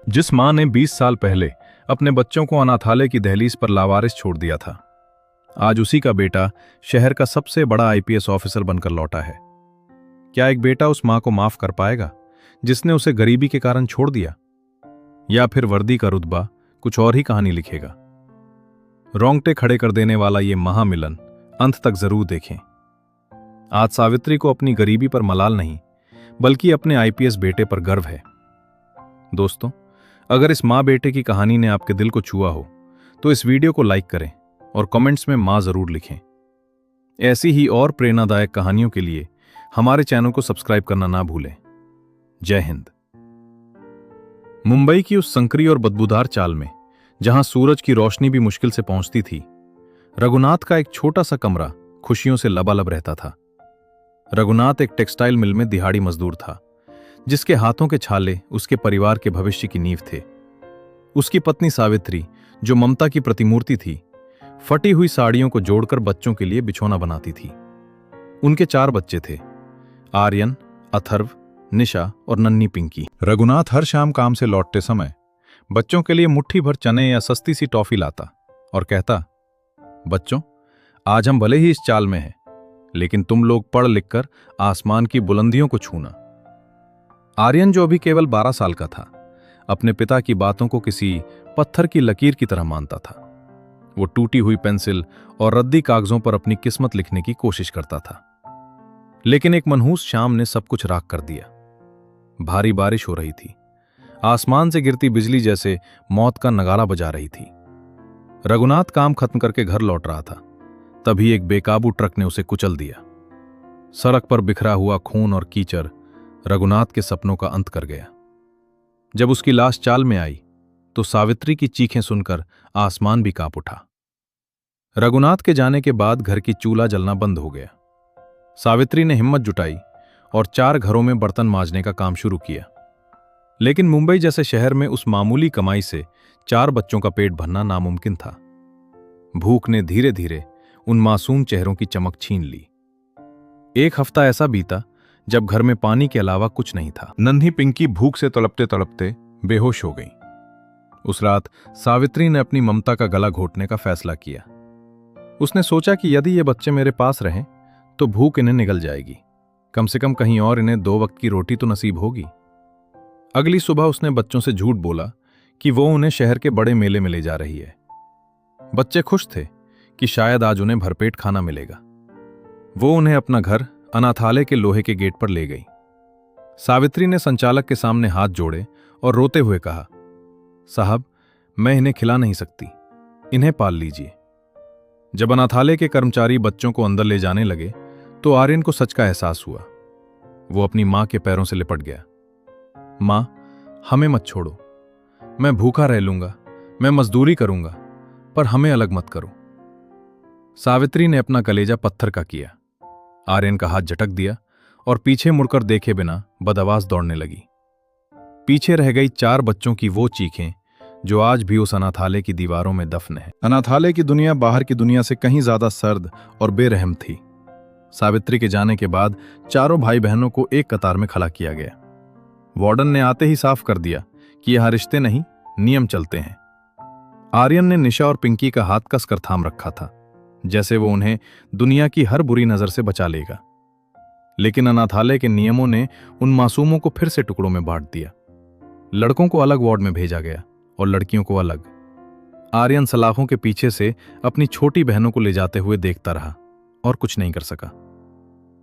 जिस मां ने 20 साल पहले अपने बच्चों को अनाथालय की दहलीज पर लावारिस छोड़ दिया था, आज उसी का बेटा शहर का सबसे बड़ा आईपीएस ऑफिसर बनकर लौटा है। क्या एक बेटा उस मां को माफ कर पाएगा जिसने उसे गरीबी के कारण छोड़ दिया? या फिर वर्दी का रुतबा कुछ और ही कहानी लिखेगा? रोंगटे खड़े कर देने वाला ये महामिलन अंत तक जरूर देखें। आज सावित्री को अपनी गरीबी पर मलाल नहीं, बल्कि अपने आईपीएस बेटे पर गर्व है। दोस्तों, अगर इस मां बेटे की कहानी ने आपके दिल को छुआ हो तो इस वीडियो को लाइक करें और कमेंट्स में मां जरूर लिखें। ऐसी ही और प्रेरणादायक कहानियों के लिए हमारे चैनल को सब्सक्राइब करना ना भूलें। जय हिंद। मुंबई की उस संकरी और बदबूदार चाल में, जहां सूरज की रोशनी भी मुश्किल से पहुंचती थी, रघुनाथ का एक छोटा सा कमरा खुशियों से लबालब रहता था। रघुनाथ एक टेक्सटाइल मिल में दिहाड़ी मजदूर था, जिसके हाथों के छाले उसके परिवार के भविष्य की नींव थे। उसकी पत्नी सावित्री, जो ममता की प्रतिमूर्ति थी, फटी हुई साड़ियों को जोड़कर बच्चों के लिए बिछौना बनाती थी। उनके 4 बच्चे थे, आर्यन, अथर्व, निशा और नन्ही पिंकी। रघुनाथ हर शाम काम से लौटते समय बच्चों के लिए मुट्ठी भर चने या सस्ती सी टॉफी लाता और कहता, बच्चों, आज हम भले ही इस चाल में हैं, लेकिन तुम लोग पढ़ लिख कर आसमान की बुलंदियों को छूना। आर्यन, जो अभी केवल 12 साल का था, अपने पिता की बातों को किसी पत्थर की लकीर की तरह मानता था। वो टूटी हुई पेंसिल और रद्दी कागजों पर अपनी किस्मत लिखने की कोशिश करता था। लेकिन एक मनहूस शाम ने सब कुछ राख कर दिया। भारी बारिश हो रही थी। आसमान से गिरती बिजली जैसे मौत का नगारा बजा रही थी। रघुनाथ काम खत्म करके घर लौट रहा था, तभी एक बेकाबू ट्रक ने उसे कुचल दिया। सड़क पर बिखरा हुआ खून और कीचड़ रघुनाथ के सपनों का अंत कर गया। जब उसकी लाश चाल में आई तो सावित्री की चीखें सुनकर आसमान भी कांप उठा। रघुनाथ के जाने के बाद घर की चूल्हा जलना बंद हो गया। सावित्री ने हिम्मत जुटाई और 4 घरों में बर्तन मांजने का काम शुरू किया। लेकिन मुंबई जैसे शहर में उस मामूली कमाई से 4 बच्चों का पेट भरना नामुमकिन था। भूख ने धीरे धीरे उन मासूम चेहरों की चमक छीन ली। एक हफ्ता ऐसा बीता जब घर में पानी के अलावा कुछ नहीं था। नन्ही पिंकी भूख से तड़पते तड़पते बेहोश हो गई। उस रात सावित्री ने अपनी ममता का गला घोटने का फैसला किया। उसने सोचा कि यदि ये बच्चे मेरे पास रहें तो भूख इन्हें निगल जाएगी, कम से कम कहीं और इन्हें 2 वक्त की रोटी तो नसीब होगी। अगली सुबह उसने बच्चों से झूठ बोला कि वो उन्हें शहर के बड़े मेले में ले जा रही है। बच्चे खुश थे कि शायद आज उन्हें भरपेट खाना मिलेगा। वो उन्हें अपना घर अनाथालय के लोहे के गेट पर ले गई। सावित्री ने संचालक के सामने हाथ जोड़े और रोते हुए कहा, साहब, मैं इन्हें खिला नहीं सकती, इन्हें पाल लीजिए। जब अनाथालय के कर्मचारी बच्चों को अंदर ले जाने लगे तो आर्यन को सच का एहसास हुआ। वो अपनी मां के पैरों से लिपट गया। मां, हमें मत छोड़ो, मैं भूखा रह लूंगा, मैं मजदूरी करूंगा, पर हमें अलग मत करो। सावित्री ने अपना कलेजा पत्थर का किया। आर्यन का हाथ झटक दिया और पीछे मुड़कर देखे बिना बदआवाज दौड़ने लगी। पीछे रह गई 4 बच्चों की वो चीखें जो आज भी उस अनाथालय की दीवारों में दफन है। अनाथालय की दुनिया बाहर की दुनिया से कहीं ज्यादा सर्द और बेरहम थी। सावित्री के जाने के बाद चारों भाई बहनों को एक कतार में खड़ा किया गया। वार्डन ने आते ही साफ कर दिया कि यहां रिश्ते नहीं, नियम चलते हैं। आर्यन ने निशा और पिंकी का हाथ कसकर थाम रखा था, जैसे वो उन्हें दुनिया की हर बुरी नजर से बचा लेगा। लेकिन अनाथालय के नियमों ने उन मासूमों को फिर से टुकड़ों में बांट दिया। लड़कों को अलग वार्ड में भेजा गया और लड़कियों को अलग। आर्यन सलाखों के पीछे से अपनी छोटी बहनों को ले जाते हुए देखता रहा और कुछ नहीं कर सका।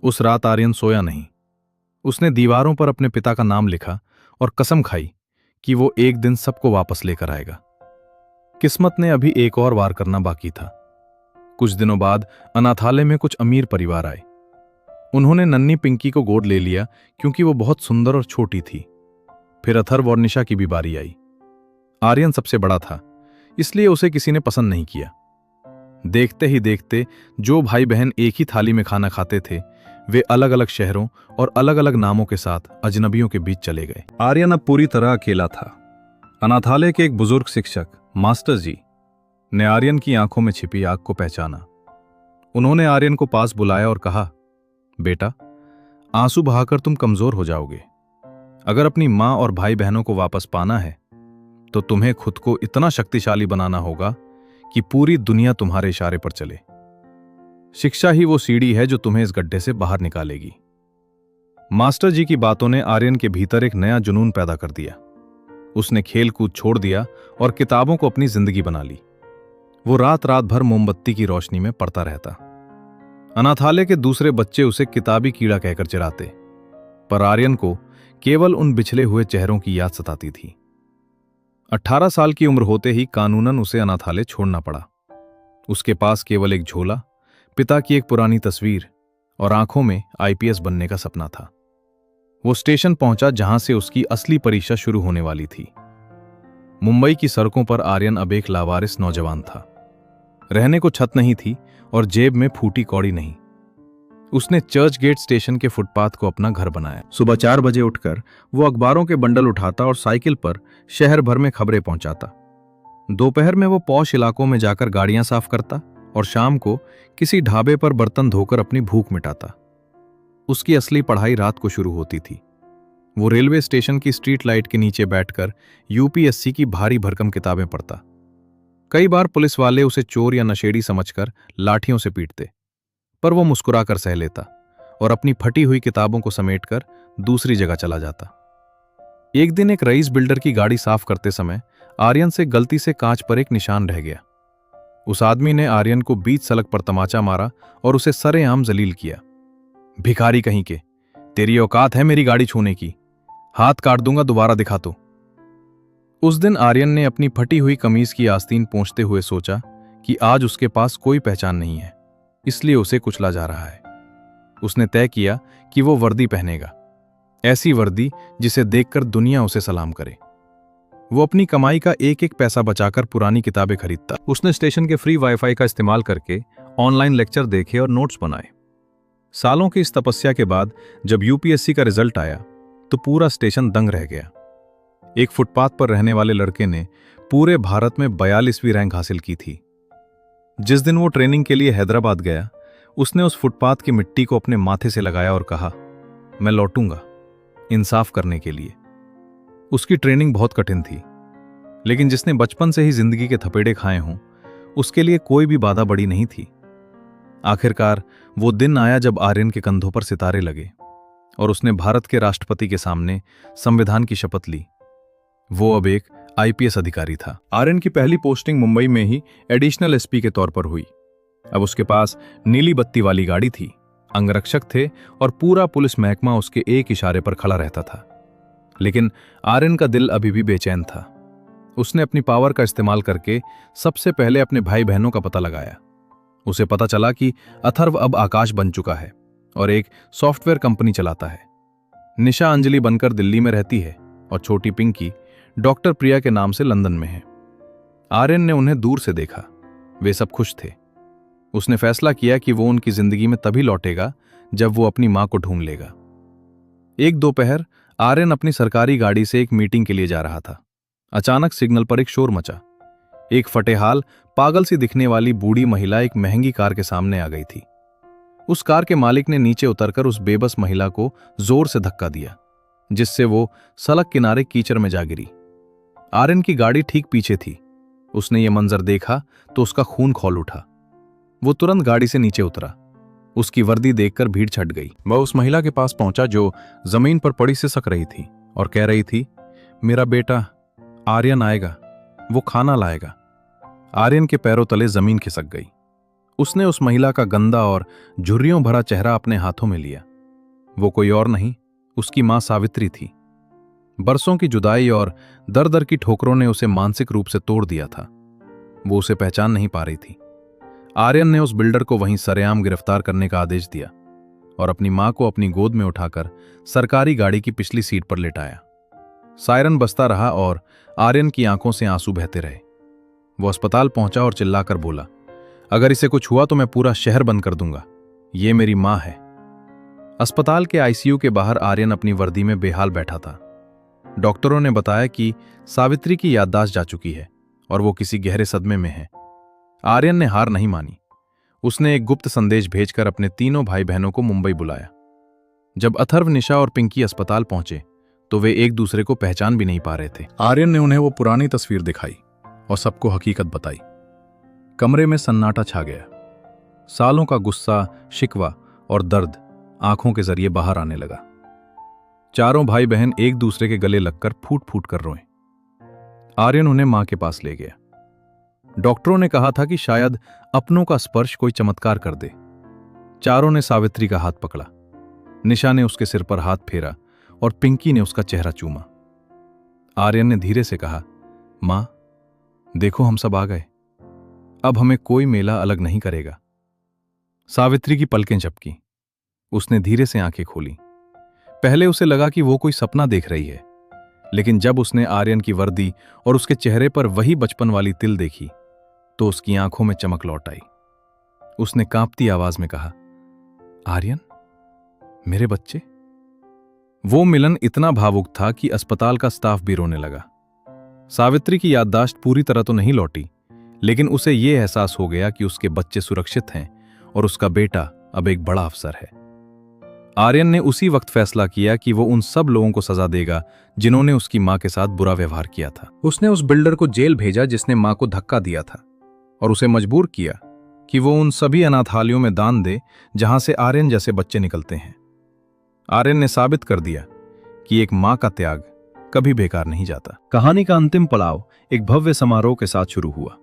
उस रात आर्यन सोया नहीं। उसने दीवारों पर अपने पिता का नाम लिखा और कसम खाई कि वो एक दिन सबको वापस लेकर आएगा। किस्मत ने अभी एक और वार करना बाकी था। कुछ दिनों बाद अनाथालय में कुछ अमीर परिवार आए। उन्होंने नन्ही पिंकी को गोद ले लिया क्योंकि वो बहुत सुंदर और छोटी थी। फिर अथर्व और निशा की भी बारी आई। आर्यन सबसे बड़ा था, इसलिए उसे किसी ने पसंद नहीं किया। देखते ही देखते जो भाई बहन एक ही थाली में खाना खाते थे, वे अलग अलग शहरों और अलग अलग नामों के साथ अजनबियों के बीच चले गए। आर्यन अब पूरी तरह अकेला था। अनाथालय के एक बुजुर्ग शिक्षक मास्टर जी ने आर्यन की आंखों में छिपी आग को पहचाना। उन्होंने आर्यन को पास बुलाया और कहा, बेटा, आंसू बहाकर तुम कमजोर हो जाओगे। अगर अपनी मां और भाई बहनों को वापस पाना है तो तुम्हें खुद को इतना शक्तिशाली बनाना होगा कि पूरी दुनिया तुम्हारे इशारे पर चले। शिक्षा ही वो सीढ़ी है जो तुम्हें इस गड्ढे से बाहर निकालेगी। मास्टर जी की बातों ने आर्यन के भीतर एक नया जुनून पैदा कर दिया। उसने खेल कूद छोड़ दिया और किताबों को अपनी जिंदगी बना ली। वो रात रात भर मोमबत्ती की रोशनी में पढ़ता रहता। अनाथालय के दूसरे बच्चे उसे किताबी कीड़ा कहकर चिढ़ाते, पर आर्यन को केवल उन बिछले हुए चेहरों की याद सताती थी। 18 साल की उम्र होते ही कानूनन उसे अनाथालय छोड़ना पड़ा। उसके पास केवल एक झोला, पिता की एक पुरानी तस्वीर और आंखों में आईपीएस बनने का सपना था। वो स्टेशन पहुंचा जहां से उसकी असली परीक्षा शुरू होने वाली थी। मुंबई की सड़कों पर आर्यन अब एक लावारिस नौजवान था। रहने को छत नहीं थी और जेब में फूटी कौड़ी नहीं। उसने चर्च गेट स्टेशन के फुटपाथ को अपना घर बनाया। सुबह 4 बजे उठकर वो अखबारों के बंडल उठाता और साइकिल पर शहर भर में खबरें पहुंचाता। दोपहर में वो पॉश इलाकों में जाकर गाड़ियां साफ करता और शाम को किसी ढाबे पर बर्तन धोकर अपनी भूख मिटाता। उसकी असली पढ़ाई रात को शुरू होती थी। वो रेलवे स्टेशन की स्ट्रीट लाइट के नीचे बैठकर यूपीएससी की भारी भरकम किताबें पढ़ता। कई बार पुलिस वाले उसे चोर या नशेड़ी समझकर लाठियों से पीटते, पर वो मुस्कुराकर सह लेता और अपनी फटी हुई किताबों को समेटकर दूसरी जगह चला जाता। एक दिन एक रईस बिल्डर की गाड़ी साफ करते समय आर्यन से गलती से कांच पर एक निशान रह गया। उस आदमी ने आर्यन को बीच सड़क पर तमाचा मारा और उसे सरेआम जलील किया। भिखारी कहीं के, तेरी औकात है मेरी गाड़ी छूने की, हाथ काट दूंगा दोबारा दिखा तो। उस दिन आर्यन ने अपनी फटी हुई कमीज की आस्तीन पोंछते हुए सोचा कि आज उसके पास कोई पहचान नहीं है, इसलिए उसे कुचला जा रहा है। उसने तय किया कि वो वर्दी पहनेगा, ऐसी वर्दी जिसे देखकर दुनिया उसे सलाम करे। वो अपनी कमाई का एक एक पैसा बचाकर पुरानी किताबें खरीदता। उसने स्टेशन के फ्री वाईफाई का इस्तेमाल करके ऑनलाइन लेक्चर देखे और नोट्स बनाए। सालों की इस तपस्या के बाद जब यूपीएससी का रिजल्ट आया तो पूरा स्टेशन दंग रह गया। एक फुटपाथ पर रहने वाले लड़के ने पूरे भारत में 42वीं रैंक हासिल की थी। जिस दिन वो ट्रेनिंग के लिए हैदराबाद गया, उसने उस फुटपाथ की मिट्टी को अपने माथे से लगाया और कहा, मैं लौटूंगा इंसाफ करने के लिए। उसकी ट्रेनिंग बहुत कठिन थी, लेकिन जिसने बचपन से ही जिंदगी के थपेड़े खाए हों, उसके लिए कोई भी बाधा बड़ी नहीं थी। आखिरकार वो दिन आया जब आर्यन के कंधों पर सितारे लगे और उसने भारत के राष्ट्रपति के सामने संविधान की शपथ ली। वो अब एक आईपीएस अधिकारी था। आर्यन की पहली पोस्टिंग मुंबई में ही एडिशनल एसपी के तौर पर हुई। अब उसके पास नीली बत्ती वाली गाड़ी थी, अंगरक्षक थे और पूरा पुलिस महकमा उसके एक इशारे पर खड़ा रहता था। लेकिन आर्यन का दिल अभी भी बेचैन था। उसने अपनी पावर का इस्तेमाल करके सबसे पहले अपने भाई बहनों का पता लगाया। उसे पता चला कि अथर्व अब आकाश बन चुका है और एक सॉफ्टवेयर कंपनी चलाता है। निशा अंजलि बनकर दिल्ली में रहती है और छोटी पिंकी डॉक्टर प्रिया के नाम से लंदन में है। आर्यन ने उन्हें दूर से देखा, वे सब खुश थे। उसने फैसला किया कि वो उनकी जिंदगी में तभी लौटेगा जब वो अपनी मां को ढूंढ लेगा। एक दोपहर आर्यन अपनी सरकारी गाड़ी से एक मीटिंग के लिए जा रहा था। अचानक सिग्नल पर एक शोर मचा। एक फटेहाल, पागल सी दिखने वाली बूढ़ी महिला एक महंगी कार के सामने आ गई थी। उस कार के मालिक ने नीचे उतरकर उस बेबस महिला को जोर से धक्का दिया, जिससे वो सड़क किनारे कीचड़ में जा गिरी। आर्यन की गाड़ी ठीक पीछे थी। उसने ये मंजर देखा तो उसका खून खौल उठा। वो तुरंत गाड़ी से नीचे उतरा। उसकी वर्दी देखकर भीड़ छट गई। वह उस महिला के पास पहुंचा जो जमीन पर पड़ी सिसक रही थी और कह रही थी, मेरा बेटा आर्यन आएगा, वो खाना लाएगा। आर्यन के पैरों तले जमीन खिसक गई। उसने उस महिला का गंदा और झुर्रियों भरा चेहरा अपने हाथों में लिया। वो कोई और नहीं, उसकी मां सावित्री थी। बरसों की जुदाई और दर दर की ठोकरों ने उसे मानसिक रूप से तोड़ दिया था। वो उसे पहचान नहीं पा रही थी। आर्यन ने उस बिल्डर को वहीं सरेआम गिरफ्तार करने का आदेश दिया और अपनी मां को अपनी गोद में उठाकर सरकारी गाड़ी की पिछली सीट पर लेटाया। सायरन बजता रहा और आर्यन की आंखों से आंसू बहते रहे। वो अस्पताल पहुंचा और चिल्लाकर बोला, अगर इसे कुछ हुआ तो मैं पूरा शहर बंद कर दूंगा। ये मेरी मां है। अस्पताल के आईसीयू के बाहर आर्यन अपनी वर्दी में बेहाल बैठा था। डॉक्टरों ने बताया कि सावित्री की याददाश्त जा चुकी है और वो किसी गहरे सदमे में है। आर्यन ने हार नहीं मानी। उसने एक गुप्त संदेश भेजकर अपने तीनों भाई बहनों को मुंबई बुलाया। जब अथर्व, निशा और पिंकी अस्पताल पहुंचे तो वे एक दूसरे को पहचान भी नहीं पा रहे थे। आर्यन ने उन्हें वो पुरानी तस्वीर दिखाई और सबको हकीकत बताई। कमरे में सन्नाटा छा गया। सालों का गुस्सा, शिकवा और दर्द आंखों के जरिए बाहर आने लगा। चारों भाई बहन एक दूसरे के गले लगकर फूट फूट कर रोए। आर्यन उन्हें मां के पास ले गया। डॉक्टरों ने कहा था कि शायद अपनों का स्पर्श कोई चमत्कार कर दे। चारों ने सावित्री का हाथ पकड़ा। निशा ने उसके सिर पर हाथ फेरा और पिंकी ने उसका चेहरा चूमा। आर्यन ने धीरे से कहा, मां, देखो हम सब आ गए। अब हमें कोई मेला अलग नहीं करेगा। सावित्री की पलकें झपकी। उसने धीरे से आंखें खोली। पहले उसे लगा कि वो कोई सपना देख रही है, लेकिन जब उसने आर्यन की वर्दी और उसके चेहरे पर वही बचपन वाली तिल देखी तो उसकी आंखों में चमक लौट आई। उसने कांपती आवाज में कहा, आर्यन, मेरे बच्चे। वो मिलन इतना भावुक था कि अस्पताल का स्टाफ भी रोने लगा। सावित्री की याददाश्त पूरी तरह तो नहीं लौटी, लेकिन उसे यह एहसास हो गया कि उसके बच्चे सुरक्षित हैं और उसका बेटा अब एक बड़ा अफसर है। आर्यन ने उसी वक्त फैसला किया कि वो उन सब लोगों को सजा देगा जिन्होंने उसकी मां के साथ बुरा व्यवहार किया था। उसने उस बिल्डर को जेल भेजा जिसने मां को धक्का दिया था, और उसे मजबूर किया कि वो उन सभी अनाथालयों में दान दे जहां से आर्यन जैसे बच्चे निकलते हैं। आर्यन ने साबित कर दिया कि एक मां का त्याग कभी बेकार नहीं जाता। कहानी का अंतिम पड़ाव एक भव्य समारोह के साथ शुरू हुआ।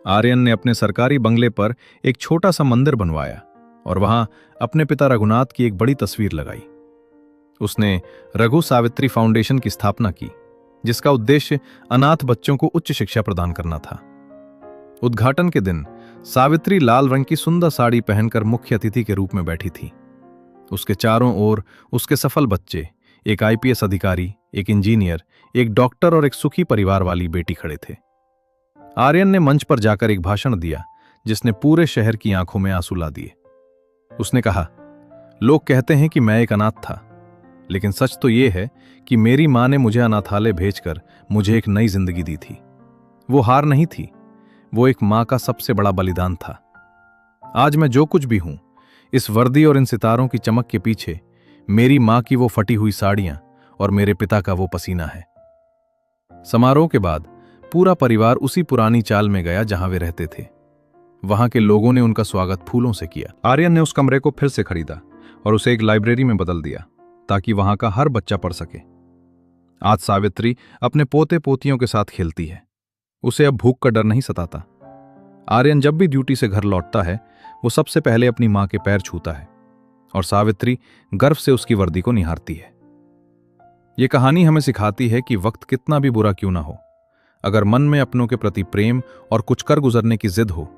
आर्यन ने अपने सरकारी बंगले पर एक छोटा सा मंदिर बनवाया और वहां अपने पिता रघुनाथ की एक बड़ी तस्वीर लगाई। उसने रघु सावित्री फाउंडेशन की स्थापना की, जिसका उद्देश्य अनाथ बच्चों को उच्च शिक्षा प्रदान करना था। उद्घाटन के दिन सावित्री लाल रंग की सुंदर साड़ी पहनकर मुख्य अतिथि के रूप में बैठी थी। उसके चारों ओर उसके सफल बच्चे, एक आईपीएस अधिकारी, एक इंजीनियर, एक डॉक्टर और एक सुखी परिवार वाली बेटी खड़े थे। आर्यन ने मंच पर जाकर एक भाषण दिया जिसने पूरे शहर की आंखों में आंसू ला दिए। उसने कहा, लोग कहते हैं कि मैं एक अनाथ था, लेकिन सच तो यह है कि मेरी मां ने मुझे अनाथालय भेजकर मुझे एक नई जिंदगी दी थी। वो हार नहीं थी, वो एक मां का सबसे बड़ा बलिदान था। आज मैं जो कुछ भी हूं, इस वर्दी और इन सितारों की चमक के पीछे मेरी मां की वो फटी हुई साड़ियां और मेरे पिता का वो पसीना है। समारोह के बाद पूरा परिवार उसी पुरानी चाल में गया जहां वे रहते थे। वहां के लोगों ने उनका स्वागत फूलों से किया। आर्यन ने उस कमरे को फिर से खरीदा और उसे एक लाइब्रेरी में बदल दिया ताकि वहां का हर बच्चा पढ़ सके। आज सावित्री अपने पोते पोतियों के साथ खेलती है। उसे अब भूख का डर नहीं सताता। आर्यन जब भी ड्यूटी से घर लौटता है, वो सबसे पहले अपनी मां के पैर छूता है और सावित्री गर्व से उसकी वर्दी को निहारती है। ये कहानी हमें सिखाती है कि वक्त कितना भी बुरा क्यों ना हो, अगर मन में अपनों के प्रति प्रेम और कुछ कर गुजरने की जिद हो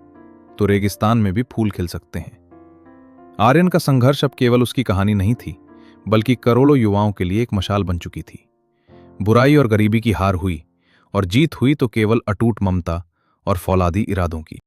तो रेगिस्तान में भी फूल खिल सकते हैं। आर्यन का संघर्ष अब केवल उसकी कहानी नहीं थी, बल्कि करोड़ों युवाओं के लिए एक मशाल बन चुकी थी। बुराई और गरीबी की हार हुई और जीत हुई तो केवल अटूट ममता और फौलादी इरादों की।